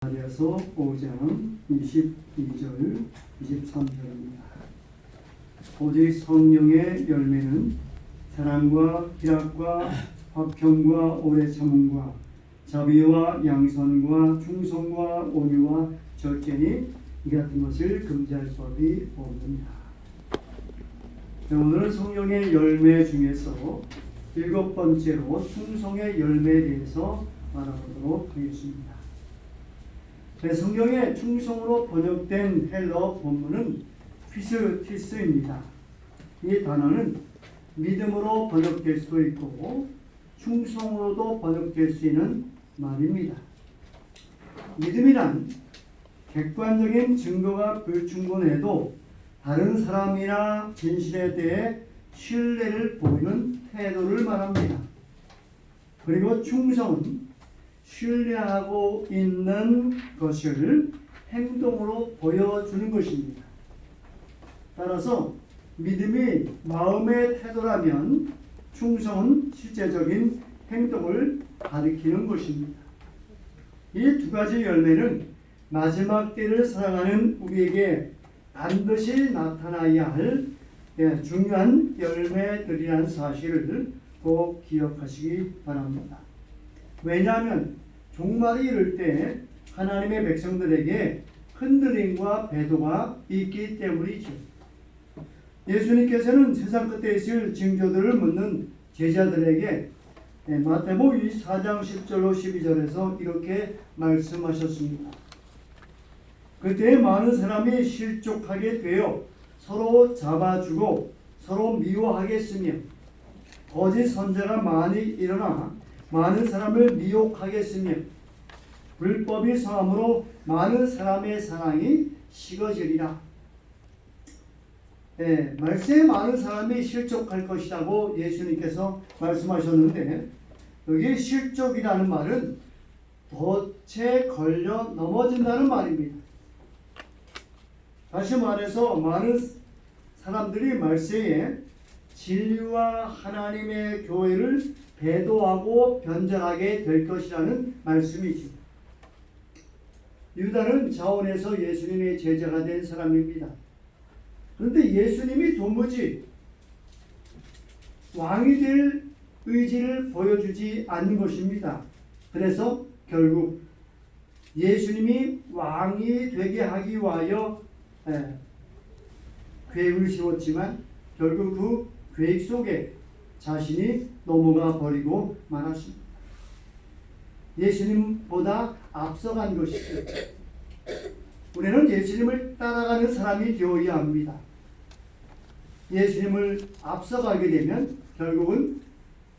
갈라디아서 5장 22절 23절입니다. 오직 성령의 열매는 사랑과 희락과 화평과 오래 참음과 자비와 양선과 충성과 온유와 절제니 이 같은 것을 금지할 법이 없느니라. 오늘은 성령의 열매 중에서 7번째로 충성의 열매에 대해서 알아보도록 하겠습니다. 성경의 충성으로 번역된 헬러 본문은 피스티스입니다. 이 단어는 믿음으로 번역될 수도 있고 충성으로도 번역될 수 있는 말입니다. 믿음이란 객관적인 증거가 불충분해도 다른 사람이나 진실에 대해 신뢰를 보이는 태도를 말합니다. 그리고 충성은 신뢰하고 있는 것을 행동으로 보여주는 것입니다. 따라서 믿음이 마음의 태도라면 충성은 실제적인 행동을 가리키는 것입니다. 이 두 가지 열매는 마지막 때를 살아가는 우리에게 반드시 나타나야 할 중요한 열매들이라는 사실을 꼭 기억하시기 바랍니다. 왜냐하면 종말이 이를 때 하나님의 백성들에게 흔들림과 배도가 있기 때문이죠. 예수님께서는 세상 끝에 있을 징조들을 묻는 제자들에게 마태복음 24장 10절로 12절에서 이렇게 말씀하셨습니다. 그때 많은 사람이 실족하게 되어 서로 잡아주고 서로 미워하겠으며 거짓 선자가 많이 일어나 많은 사람을 미혹하겠으며 불법이 성함으로 많은 사람의 사랑이 식어지리라. 말세에 많은 사람이 실족할 것이라고 예수님께서 말씀하셨는데 여기 실족이라는 말은 덫에 걸려 넘어진다는 말입니다. 다시 말해서 많은 사람들이 말세에 진리와 하나님의 교회를 배도하고 변절하게 될 것이라는 말씀이죠. 유다는 자원에서 예수님의 제자가 된 사람입니다. 그런데 예수님이 도무지 왕이 될 의지를 보여주지 않는 것입니다. 그래서 결국 예수님이 왕이 되게 하기 위하여 계획을 세웠지만 결국 그 계획 속에 자신이 넘어가 버리고 말았습니다. 예수님보다 앞서간 것이죠. 우리는 예수님을 따라가는 사람이 되어야 합니다. 예수님을 앞서가게 되면 결국은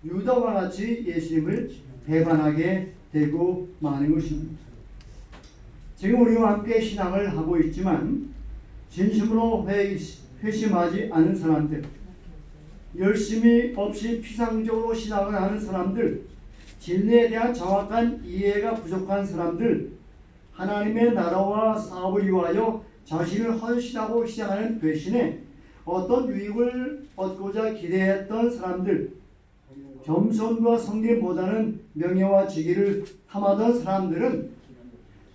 유다와 같이 예수님을 배반하게 되고 마는 것입니다. 지금 우리와 함께 신앙을 하고 있지만 진심으로 회심하지 않은 사람들, 열심히 없이 피상적으로 신앙을 하는 사람들, 진리에 대한 정확한 이해가 부족한 사람들, 하나님의 나라와 사업을 위하여 자신을 헌신하고 시작하는 대신에 어떤 유익을 얻고자 기대했던 사람들, 겸손과 성김보다는 명예와 직위를 탐하던 사람들은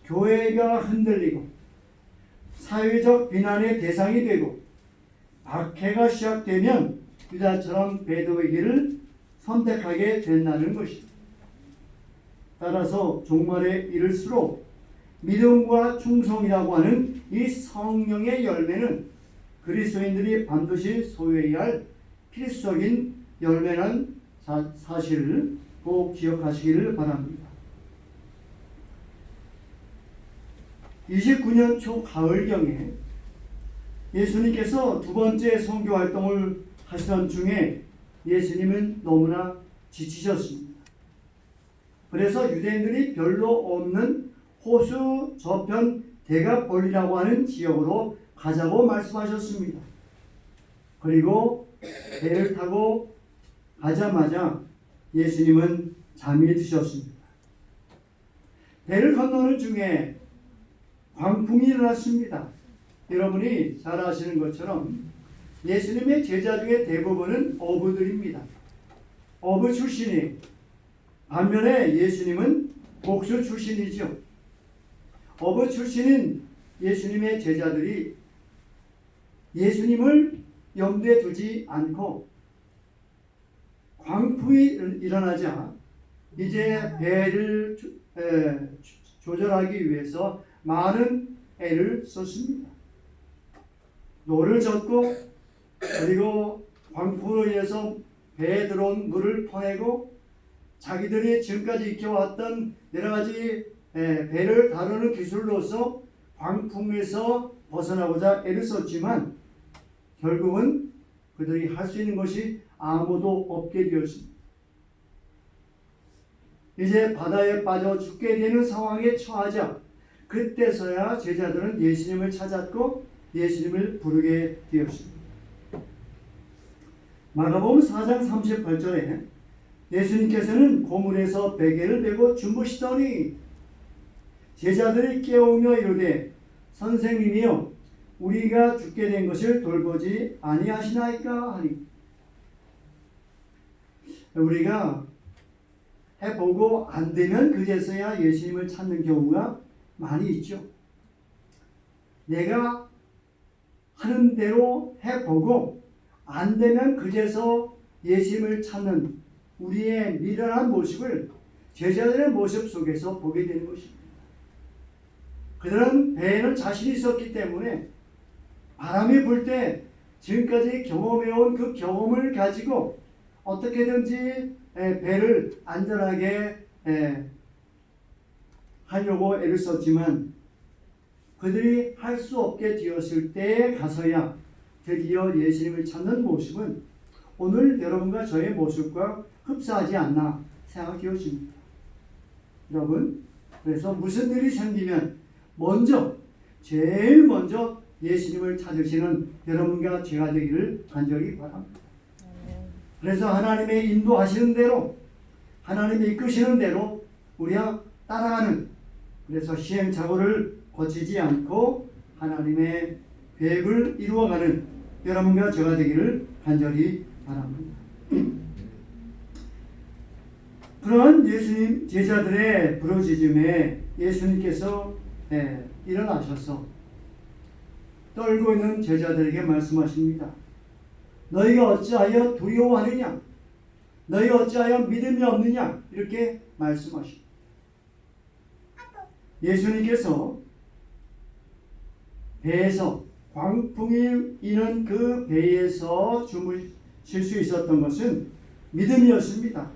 교회가 흔들리고 사회적 비난의 대상이 되고 박해가 시작되면 유다처럼 배도의 길을 선택하게 된다는 것입니다. 따라서 종말에 이를수록 믿음과 충성이라고 하는 이 성령의 열매는 그리스도인들이 반드시 소유해야 할 필수적인 열매라는 사실을 꼭 기억하시기를 바랍니다. 29년 초 가을경에 예수님께서 두 번째 선교 활동을 하시던 중에 예수님은 너무나 지치셨습니다. 그래서 유대인들이 별로 없는 호수 저편 데가폴리라고 하는 지역으로 가자고 말씀하셨습니다. 그리고 배를 타고 가자마자 예수님은 잠이 드셨습니다. 배를 건너는 중에 광풍이 일어났습니다. 여러분이 잘 아시는 것처럼 예수님의 제자 중에 대부분은 어부들입니다. 어부 출신이 반면에 예수님은 목수 출신이죠. 어부 출신인 예수님의 제자들이 예수님을 염두에 두지 않고 광풍이 일어나자 이제 배를 조절하기 위해서 많은 애를 썼습니다. 노를 젓고 그리고 광풍으로 인해서 배에 들어온 물을 퍼내고 자기들이 지금까지 익혀왔던 여러 가지 배를 다루는 기술로서 광풍에서 벗어나고자 애를 썼지만 결국은 그들이 할 수 있는 것이 아무도 없게 되었습니다. 이제 바다에 빠져 죽게 되는 상황에 처하자 그때서야 제자들은 예수님을 찾았고 예수님을 부르게 되었습니다. 마가복음 4장 38절에 예수님께서는 고물에서 베개를 메고 주무시더니 제자들이 깨우며 이르되 선생님이여 우리가 죽게 된 것을 돌보지 아니하시나이까 하니. 우리가 해보고 안 되면 그제서야 예수님을 찾는 경우가 많이 있죠. 내가 하는 대로 해보고 안 되면 그제서 예수님을 찾는 우리의 미련한 모습을 제자들의 모습 속에서 보게 되는 것입니다. 그들은 배에는 자신이 있었기 때문에 바람이 불 때 지금까지 경험해온 그 경험을 가지고 어떻게든지 배를 안전하게 하려고 애를 썼지만 그들이 할 수 없게 되었을 때에 가서야 드디어 예수님을 찾는 모습은 오늘 여러분과 저의 모습과 흡사하지 않나 생각되어집니다. 여러분, 그래서 무슨 일이 생기면 제일 먼저 예수님을 찾으시는 여러분과 제가 되기를 간절히 바랍니다. 그래서 하나님의 인도하시는 대로 하나님이 이끄시는 대로 우리가 따라가는, 그래서 시행착오를 거치지 않고 하나님의 계획을 이루어가는 여러분과 제가 되기를 간절히 바랍니다. 그런 예수님 제자들의 부르짖음에 예수님께서 일어나셔서 떨고 있는 제자들에게 말씀하십니다. 너희가 어찌하여 두려워하느냐? 너희가 어찌하여 믿음이 없느냐? 이렇게 말씀하십니다. 예수님께서 배에서 광풍이 이는 그 배에서 주무실 수 있었던 것은 믿음이었습니다.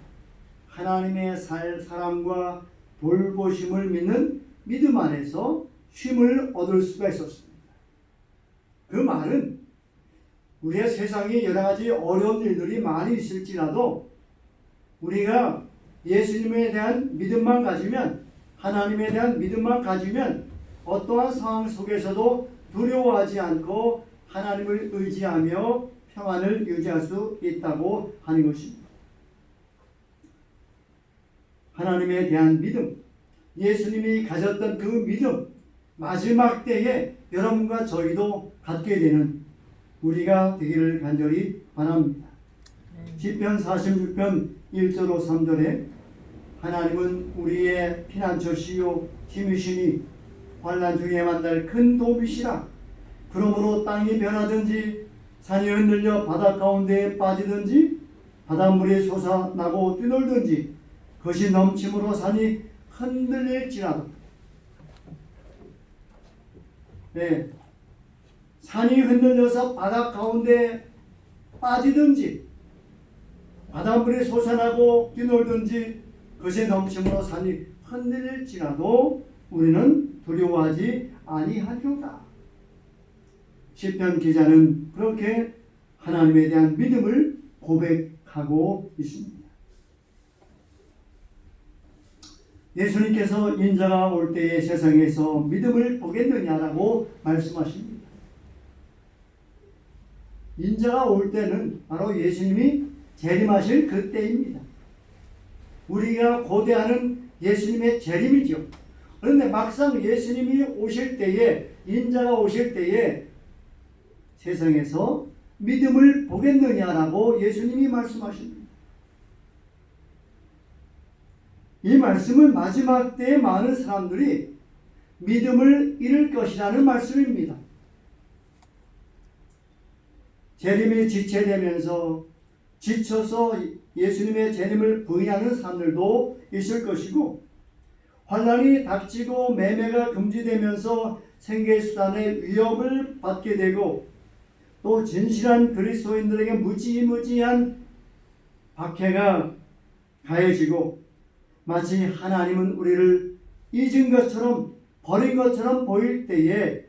하나님의 사랑과 돌보심을 믿는 믿음 안에서 쉼을 얻을 수가 있었습니다. 그 말은 우리의 세상에 여러 가지 어려운 일들이 많이 있을지라도 우리가 예수님에 대한 믿음만 가지면, 하나님에 대한 믿음만 가지면 어떠한 상황 속에서도 두려워하지 않고 하나님을 의지하며 평안을 유지할 수 있다고 하는 것입니다. 하나님에 대한 믿음, 예수님이 가졌던 그 믿음, 마지막 때에 여러분과 저희도 갖게 되는 우리가 되기를 간절히 바랍니다. 시편 46편 1절로 3절에 하나님은 우리의 피난처시요 힘이시니 환난 중에 만날 큰 도움이시라. 그러므로 땅이 변하든지 산이 흔들려 바다 가운데에 빠지든지 바닷물이 솟아나고 뛰놀든지 그것이 넘침으로 산이 흔들릴지라도, 산이 흔들려서 바다 가운데 빠지든지 바닷물이 솟아나고 뛰놀든지 그것이 넘침으로 산이 흔들릴지라도 우리는 두려워하지 아니하리로다. 시편 기자는 그렇게 하나님에 대한 믿음을 고백하고 있습니다. 예수님께서 인자가 올 때에 세상에서 믿음을 보겠느냐라고 말씀하십니다. 인자가 올 때는 바로 예수님이 재림하실 그때입니다. 우리가 고대하는 예수님의 재림이죠. 그런데 막상 예수님이 오실 때에, 인자가 오실 때에 세상에서 믿음을 보겠느냐라고 예수님이 말씀하십니다. 이 말씀은 마지막 때에 많은 사람들이 믿음을 잃을 것이라는 말씀입니다. 재림이 지체되면서 지쳐서 예수님의 재림을 부인하는 사람들도 있을 것이고, 환난이 닥치고 매매가 금지되면서 생계수단의 위협을 받게 되고, 또 진실한 그리스도인들에게 무지무지한 박해가 가해지고, 마치 하나님은 우리를 잊은 것처럼 버린 것처럼 보일 때에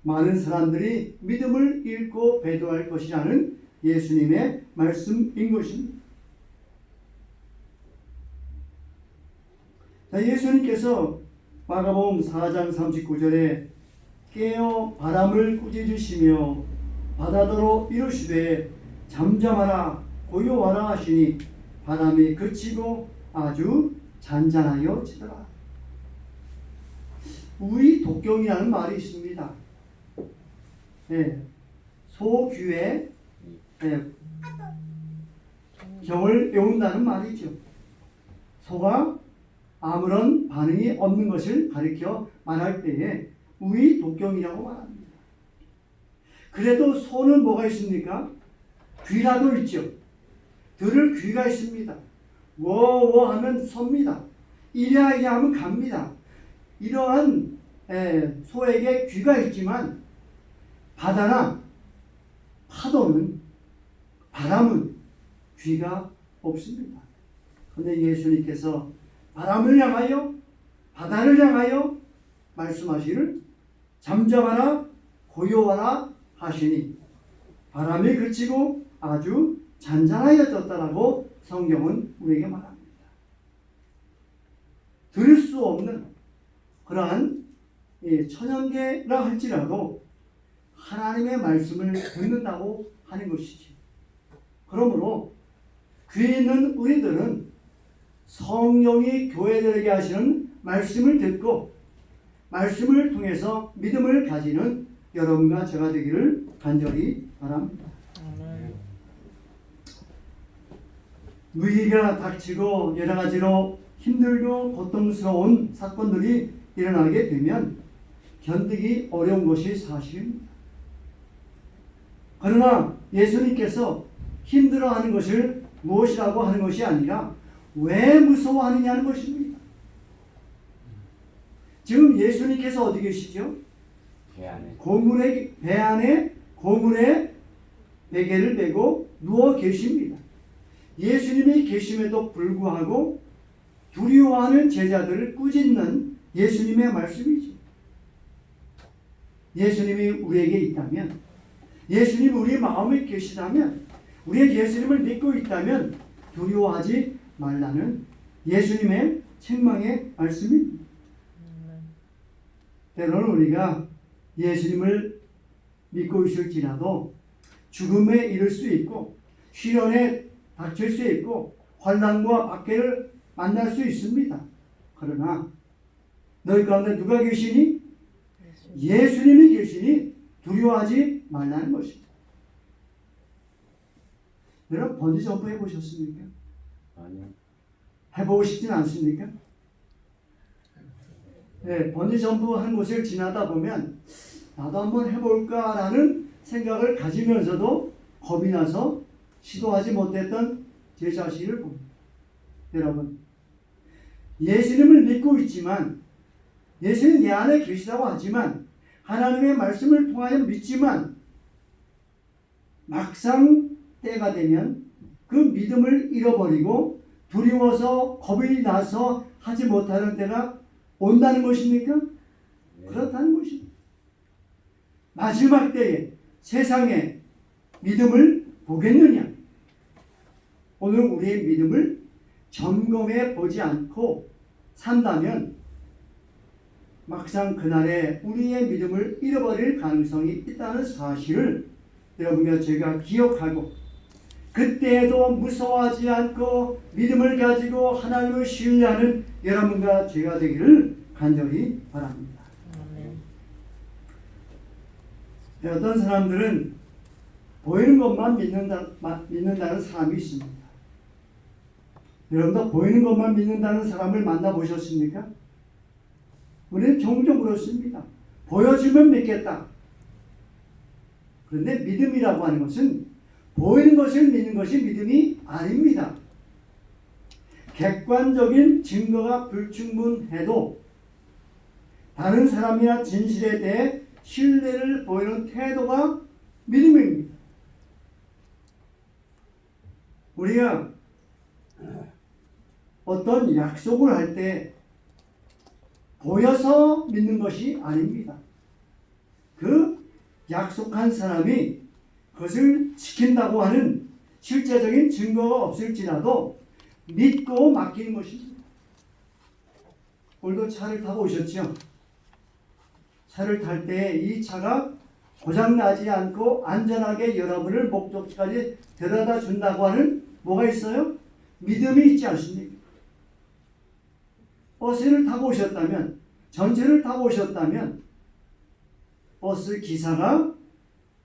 많은 사람들이 믿음을 잃고 배도할 것이라는 예수님의 말씀인 것입니다. 자, 예수님께서 마가복음 4장 39절에 깨어 바람을 꾸짖으시며 바다더러 이르시되 잠잠하라 고요하라 하시니 바람이 그치고 아주 잔잔하여 지더라. 우의 독경이라는 말이 있습니다. 네, 소귀에 경을 외운다는 말이죠. 소가 아무런 반응이 없는 것을 가리켜 말할 때에 우의 독경이라고 말합니다. 그래도 소는 뭐가 있습니까? 귀라도 있죠. 들을 귀가 있습니다. 워워 하면 섭니다. 이랴이랴 하면 갑니다. 이러한 소에게 귀가 있지만 바다나 파도는, 바람은 귀가 없습니다. 그런데 예수님께서 바람을 향하여 바다를 향하여 말씀하시기를 잠잠하라 고요하라 하시니 바람이 그치고 아주 잔잔하여졌다라고 성경은 우리에게 말합니다. 들을 수 없는 그러한 천연계라 할지라도 하나님의 말씀을 듣는다고 하는 것이지. 그러므로 귀에 있는 우리들은 성령이 교회들에게 하시는 말씀을 듣고 말씀을 통해서 믿음을 가지는 여러분과 제가 되기를 간절히 바랍니다. 위기가 닥치고 여러 가지로 힘들고 고통스러운 사건들이 일어나게 되면 견디기 어려운 것이 사실입니다. 그러나 예수님께서 힘들어하는 것을 무엇이라고 하는 것이 아니라 왜 무서워하느냐는 것입니다. 지금 예수님께서 어디 계시죠? 배 안에 고물에 베개를 베고 누워 계십니다. 예수님이 계심에도 불구하고 두려워하는 제자들을 꾸짖는 예수님의 말씀이죠. 예수님이 우리에게 있다면, 예수님이 우리 마음에 계시다면, 우리의 예수님을 믿고 있다면 두려워하지 말라는 예수님의 책망의 말씀입니다. 때로는 우리가 예수님을 믿고 있을지라도 죽음에 이를 수 있고 시련에 닥칠 수 있고 환난과 박해를 만날 수 있습니다. 그러나 너희 가운데 누가 계시니? 예수님이 계시니 두려워하지 말라는 것입니다. 여러분 번지 점프 해보셨습니까? 아니요. 해보고 싶진 않습니까? 네, 번지 점프 한 곳을 지나다 보면 나도 한번 해볼까라는 생각을 가지면서도 겁이 나서 시도하지 못했던 제 자신을 봅니다. 여러분, 예수님을 믿고 있지만, 예수님 내 안에 계시다고 하지만, 하나님의 말씀을 통하여 믿지만 막상 때가 되면 그 믿음을 잃어버리고 두려워서 겁이 나서 하지 못하는 때가 온다는 것입니까? 네. 그렇다는 것입니다. 마지막 때에 세상에 믿음을 보겠느냐? 오늘 우리의 믿음을 점검해 보지 않고 산다면 막상 그날에 우리의 믿음을 잃어버릴 가능성이 있다는 사실을 여러분과 제가 기억하고 그때에도 무서워하지 않고 믿음을 가지고 하나님을 신뢰하는 여러분과 제가 되기를 간절히 바랍니다. 어떤 사람들은 보이는 것만 믿는다는 사람이 있습니다. 여러분도 보이는 것만 믿는다는 사람을 만나보셨습니까? 우리는 종종 그렇습니다. 보여주면 믿겠다. 그런데 믿음이라고 하는 것은 보이는 것을 믿는 것이 믿음이 아닙니다. 객관적인 증거가 불충분해도 다른 사람이나 진실에 대해 신뢰를 보이는 태도가 믿음입니다. 우리가 어떤 약속을 할 때 보여서 믿는 것이 아닙니다. 그 약속한 사람이 그것을 지킨다고 하는 실제적인 증거가 없을지라도 믿고 맡기는 것입니다. 오늘도 차를 타고 오셨죠? 차를 탈 때 이 차가 고장나지 않고 안전하게 여러분을 목적지까지 데려다 준다고 하는 뭐가 있어요? 믿음이 있지 않습니까? 버스를 타고 오셨다면, 전철을 타고 오셨다면 버스 기사가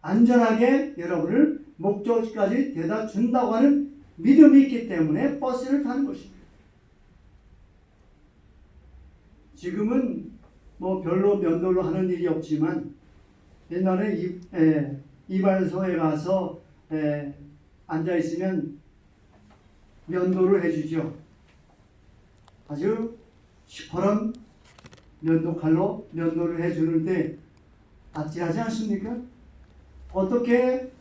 안전하게 여러분을 목적지까지 데려다 준다고 하는 믿음이 있기 때문에 버스를 타는 것입니다. 지금은 뭐 별로 면도를 하는 일이 없지만 옛날에 이발소에 가서 앉아 있으면 면도를 해주죠. 아주 시퍼런 면도칼로 면도를 해주는데 아찔하지 않습니까? 어떻게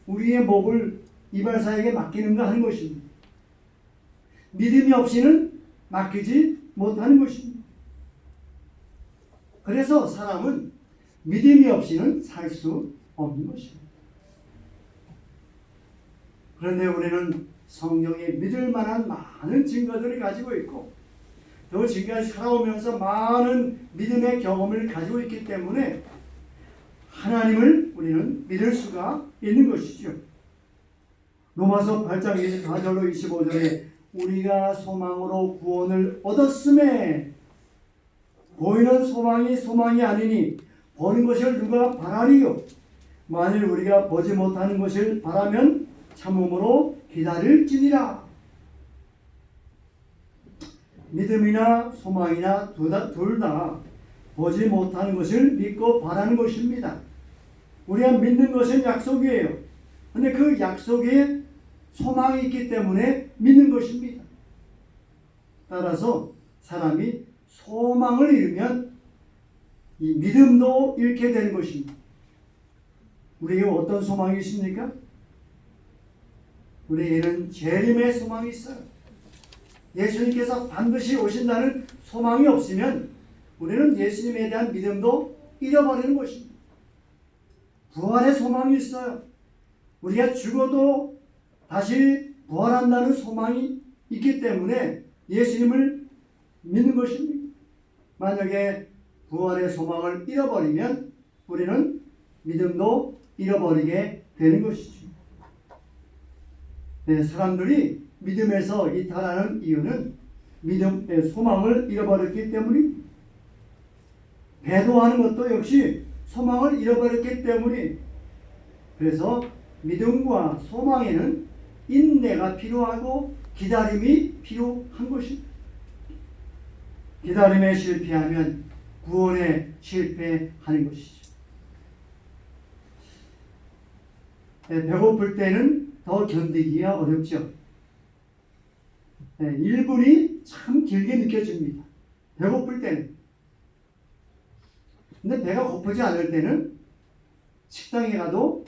우리의 목을 이발사에게 맡기는가 하는 것입니다. 믿음이 없이는 맡기지 못하는 것입니다. 그래서 사람은 믿음이 없이는 살 수 없는 것입니다. 그런데 우리는 성경에 믿을 만한 많은 증거들을 가지고 있고 또 지금까지 살아오면서 많은 믿음의 경험을 가지고 있기 때문에 하나님을 우리는 믿을 수가 있는 것이죠. 로마서 8장 24절로 25절에 우리가 소망으로 구원을 얻었음에 보이는 소망이 소망이 아니니 보는 것을 누가 바라리요. 만일 우리가 보지 못하는 것을 바라면 참음으로 기다릴지니라. 믿음이나 소망이나 둘 다 보지 못하는 것을 믿고 바라는 것입니다. 우리가 믿는 것은 약속이에요. 그런데 그 약속에 소망이 있기 때문에 믿는 것입니다. 따라서 사람이 소망을 잃으면 이 믿음도 잃게 되는 것입니다. 우리에게 어떤 소망이 있습니까? 우리에게는 재림의 소망이 있어요. 예수님께서 반드시 오신다는 소망이 없으면 우리는 예수님에 대한 믿음도 잃어버리는 것입니다. 부활의 소망이 있어요. 우리가 죽어도 다시 부활한다는 소망이 있기 때문에 예수님을 믿는 것입니다. 만약에 부활의 소망을 잃어버리면 우리는 믿음도 잃어버리게 되는 것이죠. 네, 사람들이 믿음에서 이탈하는 이유는 믿음의 소망을 잃어버렸기 때문입니다. 배도하는 것도 역시 소망을 잃어버렸기 때문에 그래서 믿음과 소망에는 인내가 필요하고 기다림이 필요한 것입니다. 기다림에 실패하면 구원에 실패하는 것이죠. 배고플 때는 더 견디기가 어렵죠. 1분이 참 길게 느껴집니다. 배고플 때는. 근데 배가 고프지 않을 때는 식당에 가도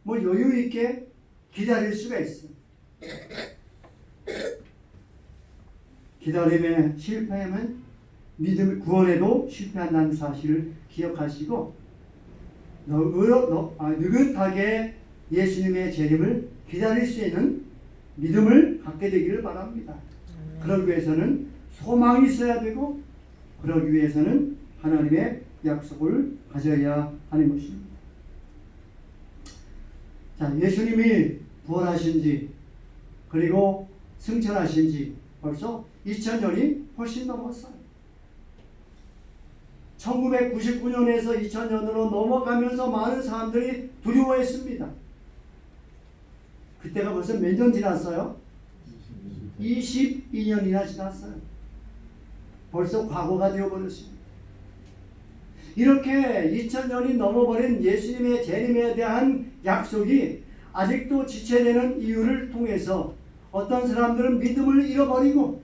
뭐 여유 있게 기다릴 수가 있어요. 기다림에 실패하면 믿음 구원에도 실패한다는 사실을 기억하시고 느긋하게 예수님의 재림을 기다릴 수 있는 믿음을 갖게 되기를 바랍니다. 그러기 위해서는 소망이 있어야 되고 그러기 위해서는 하나님의 약속을 가져야 하는 것입니다. 자, 예수님이 부활하신 지 그리고 승천하신 지 벌써 2000년이 훨씬 넘었어요. 1999년에서 2000년으로 넘어가면서 많은 사람들이 두려워했습니다. 그때가 벌써 몇 년 지났어요? 22년이나 지났어요. 벌써 과거가 되어버렸습니다. 이렇게 2000년이 넘어버린 예수님의 재림에 대한 약속이 아직도 지체되는 이유를 통해서 어떤 사람들은 믿음을 잃어버리고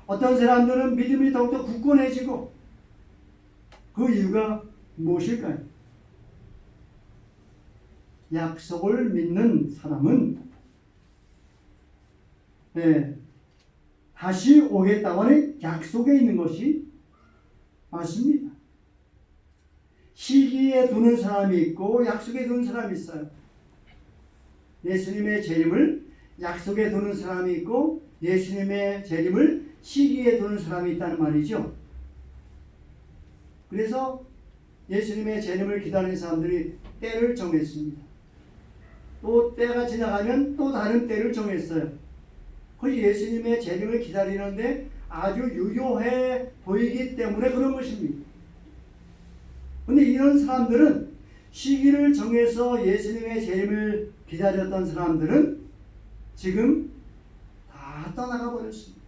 어떤 사람들은 믿음이 더욱더 굳건해지고 그 이유가 무엇일까요? 약속을 믿는 사람은 다시 오겠다고 하는 약속에 있는 것이 맞습니다. 시기에 두는 사람이 있고 약속에 두는 사람이 있어요. 예수님의 재림을 약속에 두는 사람이 있고 예수님의 재림을 시기에 두는 사람이 있다는 말이죠. 그래서 예수님의 재림을 기다리는 사람들이 때를 정했습니다. 또 때가 지나가면 또 다른 때를 정했어요. 그 예수님의 재림을 기다리는데 아주 유효해 보이기 때문에 그런 것입니다. 근데 이런 사람들은 시기를 정해서 예수님의 재림을 기다렸던 사람들은 지금 다 떠나가 버렸습니다.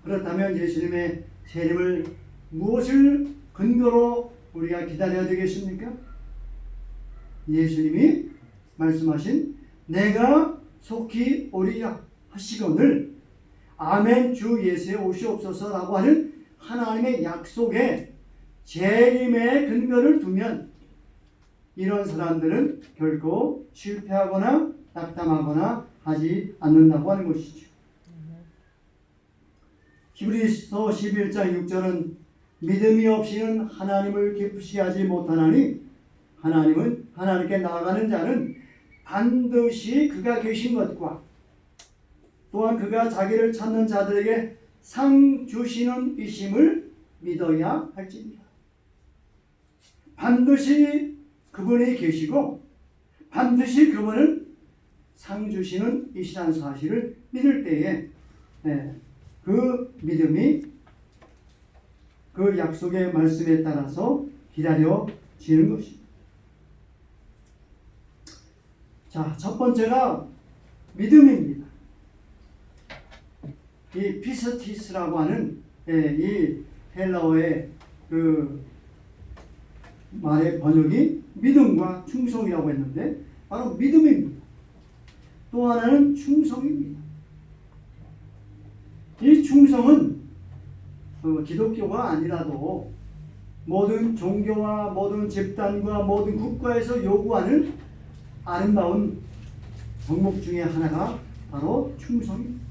그렇다면 예수님의 재림을 무엇을 근거로 우리가 기다려야 되겠습니까? 예수님이 말씀하신 내가 속히 오리라 하시거늘 아멘 주 예수의 오시옵소서라고 하는 하나님의 약속에 재림의 근거를 두면 이런 사람들은 결코 실패하거나 낙담하거나 하지 않는다고 하는 것이죠. 히브리서 11장 6절은 믿음이 없이는 하나님을 기쁘시게 하지 못하나니 하나님은 하나님께 나아가는 자는 반드시 그가 계신 것과 또한 그가 자기를 찾는 자들에게 상 주시는 이심을 믿어야 할지니라. 반드시 그분이 계시고 반드시 그분은 상 주시는 이시라는 사실을 믿을 때에 그 믿음이 그 약속의 말씀에 따라서 기다려지는 것입니다. 자, 첫 번째가 믿음입니다. 이 피스티스라고 하는 이 헬라어의 그 말의 번역이 믿음과 충성이라고 했는데 바로 믿음입니다. 또 하나는 충성입니다. 이 충성은 기독교가 아니라도 모든 종교와 모든 집단과 모든 국가에서 요구하는 아름다운 덕목 중에 하나가 바로 충성입니다.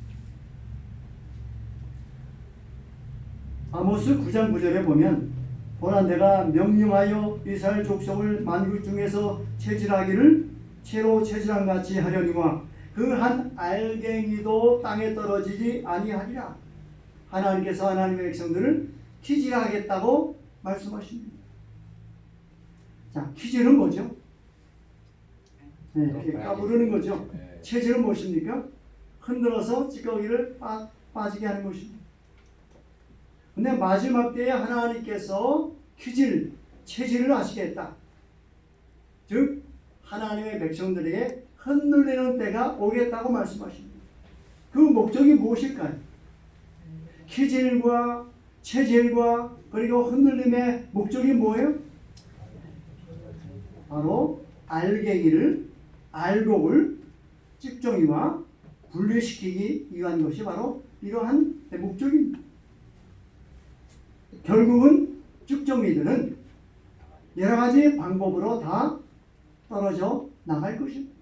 아모스 9장 9절에 보면 보라 내가 명령하여 이스라엘 족속을 만국 중에서 체질하기를 채로 체질한 같이 하려니와 그 한 알갱이도 땅에 떨어지지 아니하리라. 하나님께서 하나님의 백성들을 키질하겠다고 말씀하십니다. 자, 키질은 뭐죠? 까부르는 거죠. 체질은 무엇입니까? 흔들어서 찌꺼기를 빠지게 하는 것입니다. 근데 마지막 때에 하나님께서 체질을 하시겠다. 즉 하나님의 백성들에게 흔들리는 때가 오겠다고 말씀하십니다. 그 목적이 무엇일까요? 키질과 체질과 그리고 흔들림의 목적이 뭐예요? 바로 알곡을 찍종이와 분리시키기 위한 것이 바로 이러한 목적입니다. 결국은 쭉정이들은 여러 가지 방법으로 다 떨어져 나갈 것입니다.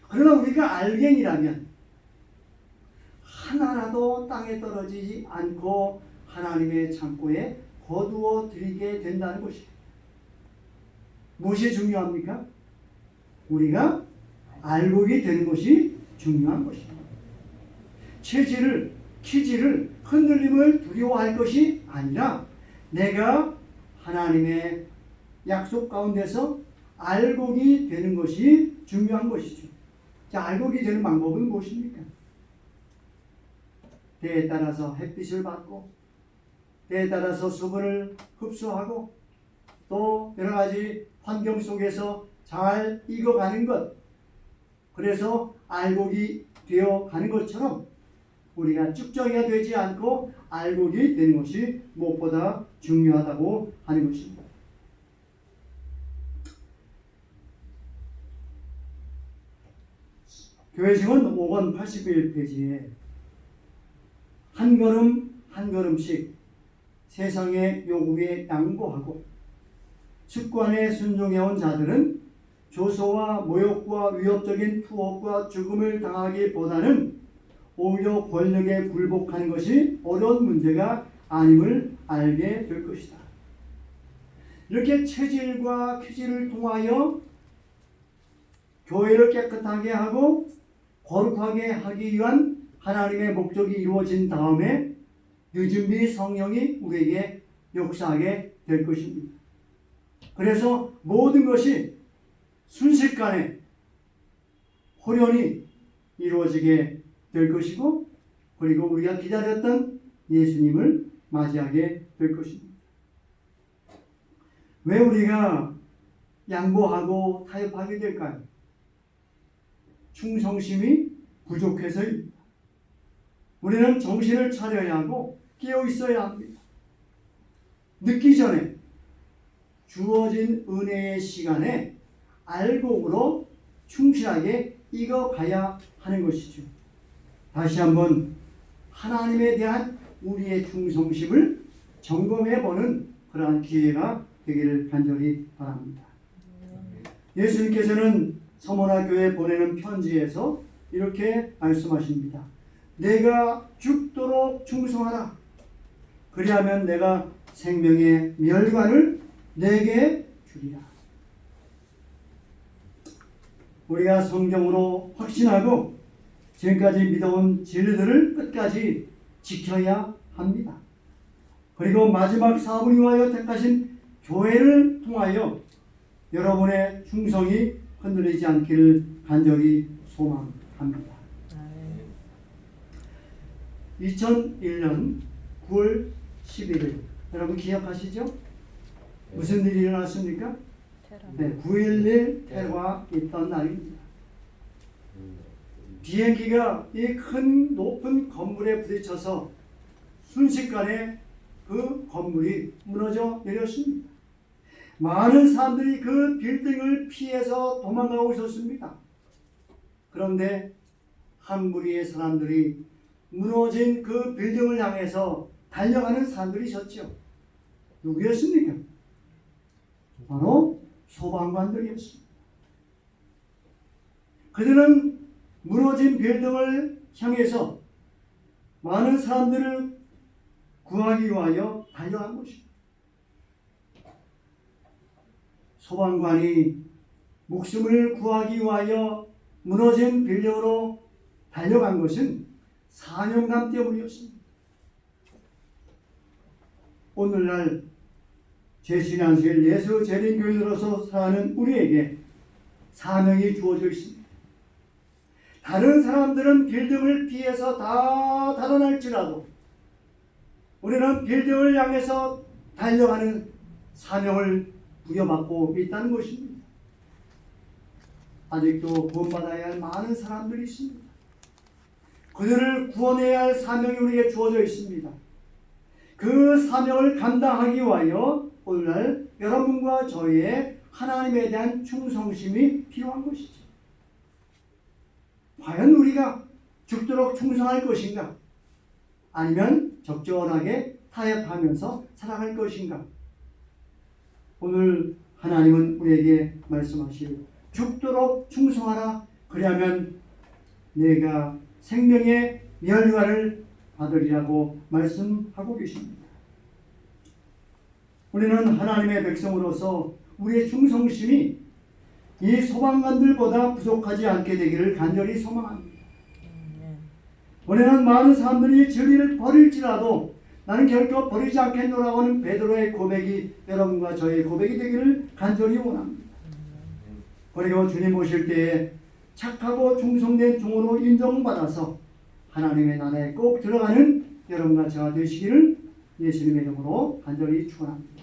그러나 우리가 알갱이라면 하나라도 땅에 떨어지지 않고 하나님의 창고에 거두어 들이게 된다는 것입니다. 무엇이 중요합니까? 우리가 알곡이 되는 것이 중요한 것입니다. 키질을 흔들림을 두려워할 것이 아니라 내가 하나님의 약속 가운데서 알곡이 되는 것이 중요한 것이죠. 자, 알곡이 되는 방법은 무엇입니까? 때에 따라서 햇빛을 받고 때에 따라서 수분을 흡수하고 또 여러 가지 환경 속에서 잘 익어가는 것, 그래서 알곡이 되어가는 것처럼 우리가 쭉정이가 되지 않고 알곡이 되는 것이 무엇보다 중요하다고 하는 것입니다. 교회증은 5권 81페이지에 한 걸음 한 걸음씩 세상의 요구에 양보하고 습관에 순종해온 자들은 조소와 모욕과 위협적인 투옥과 죽음을 당하기보다는 오히려 권력에 굴복하는 것이 어려운 문제가 아님을 알게 될 것이다. 이렇게 체질과 퀴질을 통하여 교회를 깨끗하게 하고 거룩하게 하기 위한 하나님의 목적이 이루어진 다음에 늦은비 성령이 우리에게 역사하게 될 것입니다. 그래서 모든 것이 순식간에 호련히 이루어지게 될 것이고, 그리고 우리가 기다렸던 예수님을 맞이하게 될 것입니다. 왜 우리가 양보하고 타협하게 될까요? 충성심이 부족해서입니다. 우리는 정신을 차려야 하고 깨어 있어야 합니다. 늦기 전에 주어진 은혜의 시간에 알곡으로 충실하게 익어가야 하는 것이죠. 다시 한번 하나님에 대한 우리의 충성심을 점검해보는 그러한 기회가 되기를 간절히 바랍니다. 예수님께서는 서머나 교회에 보내는 편지에서 이렇게 말씀하십니다. 내가 죽도록 충성하라. 그리하면 내가 생명의 멸관을 내게 주리라. 우리가 성경으로 확신하고 지금까지 믿어온 진리들을 끝까지 지켜야 합니다. 그리고 마지막 사분이 위하여 택하신 교회를 통하여 여러분의 충성이 흔들리지 않기를 간절히 소망합니다. 2001년 9월 11일 여러분 기억하시죠? 무슨 일이 일어났습니까? 네, 9.11 테러가 있던 날입니다. 비행기가 이 큰 높은 건물에 부딪혀서 순식간에 그 건물이 무너져 내렸습니다. 많은 사람들이 그 빌딩을 피해서 도망가고 있었습니다. 그런데 한 무리의 사람들이 무너진 그 빌딩을 향해서 달려가는 사람들이 있었죠. 누구였습니까? 바로 소방관들이었습니다. 그들은 무너진 빌딩을 향해서 많은 사람들을 구하기 위하여 달려간 것입니다. 소방관이 목숨을 구하기 위하여 무너진 빌딩으로 달려간 것은 사명감 때문이었습니다. 오늘날 제신앙실 예수 재림교인으로서 사는 우리에게 사명이 주어져 있습니다. 다른 사람들은 빌딩을 피해서 다 달아날지라도 우리는 빌딩을 향해서 달려가는 사명을 부여받고 있다는 것입니다. 아직도 구원받아야 할 많은 사람들이 있습니다. 그들을 구원해야 할 사명이 우리에게 주어져 있습니다. 그 사명을 감당하기 위하여 오늘날 여러분과 저희의 하나님에 대한 충성심이 필요한 것이죠. 과연 우리가 죽도록 충성할 것인가? 아니면 적절하게 타협하면서 살아갈 것인가? 오늘 하나님은 우리에게 말씀하시고 죽도록 충성하라. 그리하면 내가 생명의 멸관을 받으리라고 말씀하고 계십니다. 우리는 하나님의 백성으로서 우리의 충성심이 이 소방관들보다 부족하지 않게 되기를 간절히 소망합니다. 우리는 많은 사람들이 진리를 버릴지라도 나는 결코 버리지 않겠노라고 하는 베드로의 고백이 여러분과 저의 고백이 되기를 간절히 원합니다. 그리고 주님 오실 때에 착하고 충성된 종으로 인정받아서 하나님의 나라에 꼭 들어가는 여러분과 저와 되시기를 예수님의 이름으로 간절히 축원합니다.